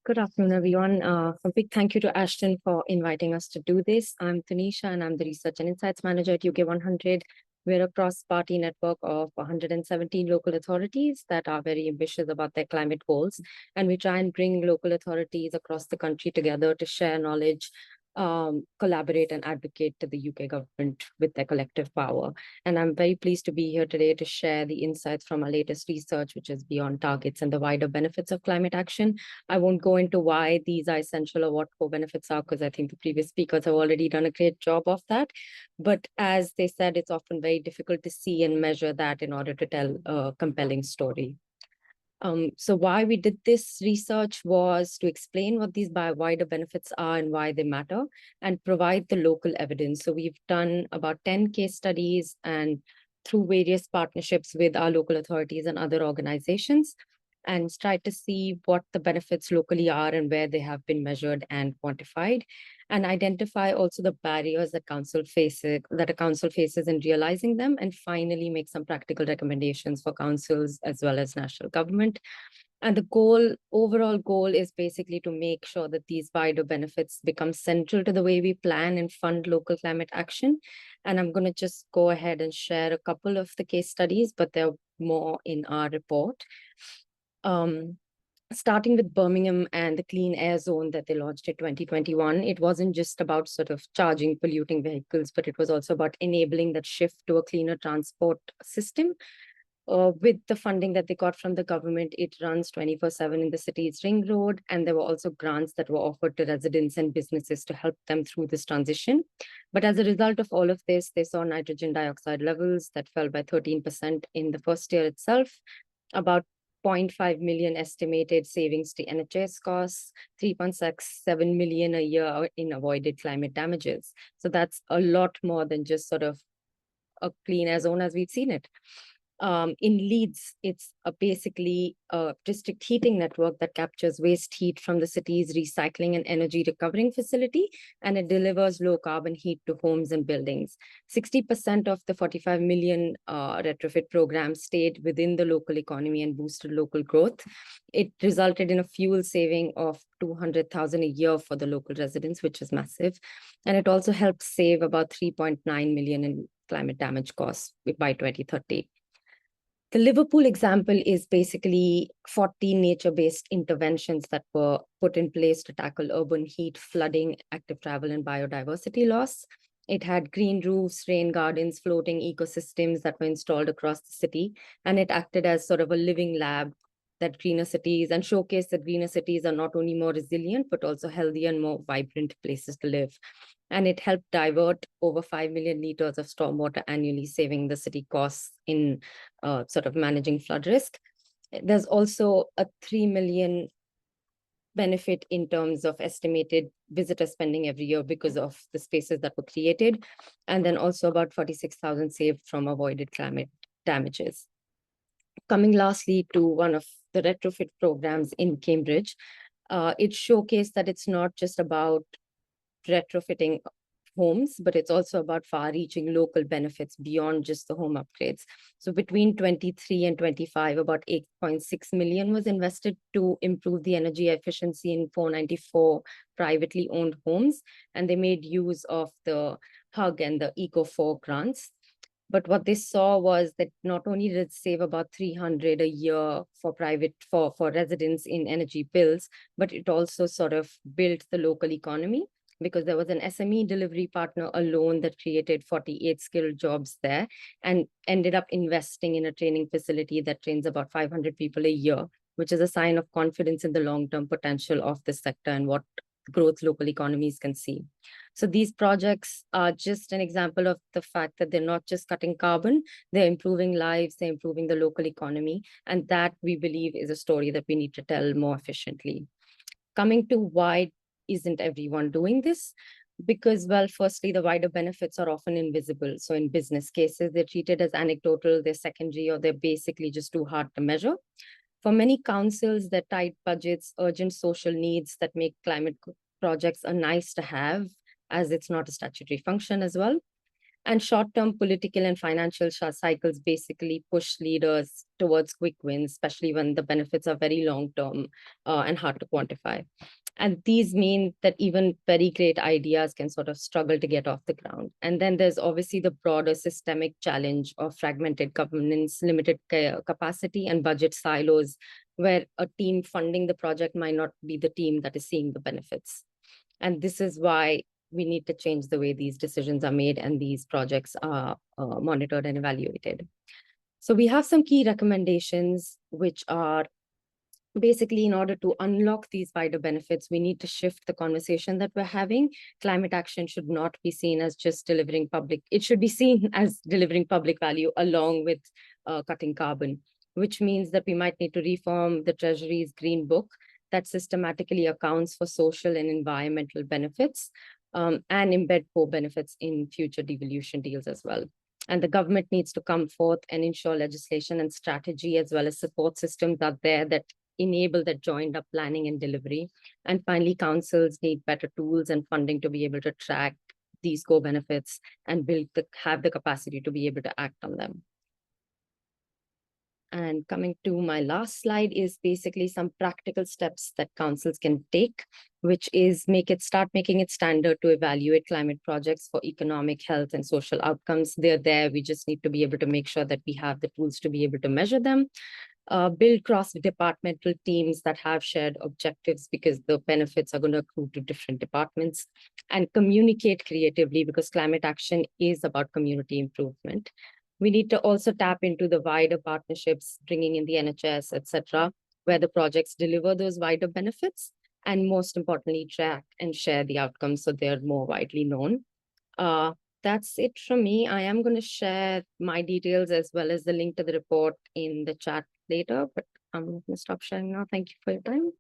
Good afternoon, everyone. A big thank you to Ashton for inviting us to do this. I'm Tunisha, and I'm the Research and Insights Manager at UK100. We're a cross-party network of 117 local authorities that are very ambitious about their climate goals. And we try and bring local authorities across the country together to share knowledge, collaborate and advocate to the UK government with their collective power. And I'm very pleased to be here today to share the insights from our latest research, which is beyond targets and the wider benefits of climate action. I won't go into why these are essential or what core benefits are, because I think the previous speakers have already done a great job of that. But as they said, it's often very difficult to see and measure that in order to tell a compelling story. So why we did this research was to explain what these wider benefits are and why they matter, and provide the local evidence. So we've done about 10 case studies and through various partnerships with our local authorities and other organizations, and tried to see what the benefits locally are and where they have been measured and quantified, and identify also the barriers that a council faces in realizing them, and finally make some practical recommendations for councils as well as national government. And the overall goal is basically to make sure that these wider benefits become central to the way we plan and fund local climate action. And I'm going to just go ahead and share a couple of the case studies, but there are more in our report. Starting with Birmingham and the clean air zone that they launched in 2021, it wasn't just about sort of charging polluting vehicles, but it was also about enabling that shift to a cleaner transport system. With the funding that they got from the government, it runs 24/7 in the city's ring road. And there were also grants that were offered to residents and businesses to help them through this transition. But as a result of all of this, they saw nitrogen dioxide levels that fell by 13% in the first year itself, about 0.5 million estimated savings to NHS costs, 3.67 million a year in avoided climate damages. So that's a lot more than just sort of a clean air zone as we've seen it. In Leeds, it's basically a district heating network that captures waste heat from the city's recycling and energy recovering facility, and it delivers low carbon heat to homes and buildings. 60% of the 45 million retrofit program stayed within the local economy and boosted local growth. It resulted in a fuel saving of 200,000 a year for the local residents, which is massive. And it also helped save about 3.9 million in climate damage costs by 2030. The Liverpool example is basically 40 nature-based interventions that were put in place to tackle urban heat, flooding, active travel, and biodiversity loss. It had green roofs, rain gardens, floating ecosystems that were installed across the city, and it acted as sort of a living lab that greener cities and showcased that greener cities are not only more resilient, but also healthier and more vibrant places to live. And it helped divert over 5 million liters of stormwater annually, saving the city costs in sort of managing flood risk. There's also a 3 million benefit in terms of estimated visitor spending every year because of the spaces that were created. And then also about 46,000 saved from avoided climate damages. Coming lastly to one of the retrofit programs in Cambridge, it showcased that it's not just about retrofitting homes, but it's also about far-reaching local benefits beyond just the home upgrades. So between 23 and 25, about 8.6 million was invested to improve the energy efficiency in 494 privately owned homes, and they made use of the HUG and the Eco4 grants. But what they saw was that not only did it save about 300 a year for residents in energy bills, but it also sort of built the local economy, because there was an SME delivery partner alone that created 48 skilled jobs there and ended up investing in a training facility that trains about 500 people a year, which is a sign of confidence in the long-term potential of this sector and what growth local economies can see. So these projects are just an example of the fact that they're not just cutting carbon, they're improving lives, they're improving the local economy. And that, we believe, is a story that we need to tell more efficiently. Coming to why isn't everyone doing this? Because, well, firstly, the wider benefits are often invisible. So in business cases, they're treated as anecdotal, they're secondary, or they're basically just too hard to measure. For many councils, their tight budgets, urgent social needs that make climate projects are nice to have, as it's not a statutory function as well. And short-term political and financial cycles basically push leaders towards quick wins, especially when the benefits are very long-term and hard to quantify. And these mean that even very great ideas can sort of struggle to get off the ground. And then there's obviously the broader systemic challenge of fragmented governance, limited capacity, and budget silos, where a team funding the project might not be the team that is seeing the benefits. And this is why we need to change the way these decisions are made and these projects are monitored and evaluated. So we have some key recommendations, which are basically, in order to unlock these wider benefits, we need to shift the conversation that we're having. Climate action should not be seen as just delivering public, it should be seen as delivering public value along with cutting carbon, which means that we might need to reform the Treasury's Green Book that systematically accounts for social and environmental benefits and embed core benefits in future devolution deals as well. And the government needs to come forth and ensure legislation and strategy, as well as support systems are there that enable that joined up planning and delivery. And finally, councils need better tools and funding to be able to track these core benefits and have the capacity to be able to act on them. And coming to my last slide is basically some practical steps that councils can take, which is start making it standard to evaluate climate projects for economic, health, and social outcomes. They're there. We just need to be able to make sure that we have the tools to be able to measure them. Build cross-departmental teams that have shared objectives, because the benefits are going to accrue to different departments, and communicate creatively, because climate action is about community improvement. We need to also tap into the wider partnerships, bringing in the NHS, etc., where the projects deliver those wider benefits, and most importantly, track and share the outcomes so they're more widely known. That's it from me. I am going to share my details as well as the link to the report in the chat later, but I'm going to stop sharing now. Thank you for your time.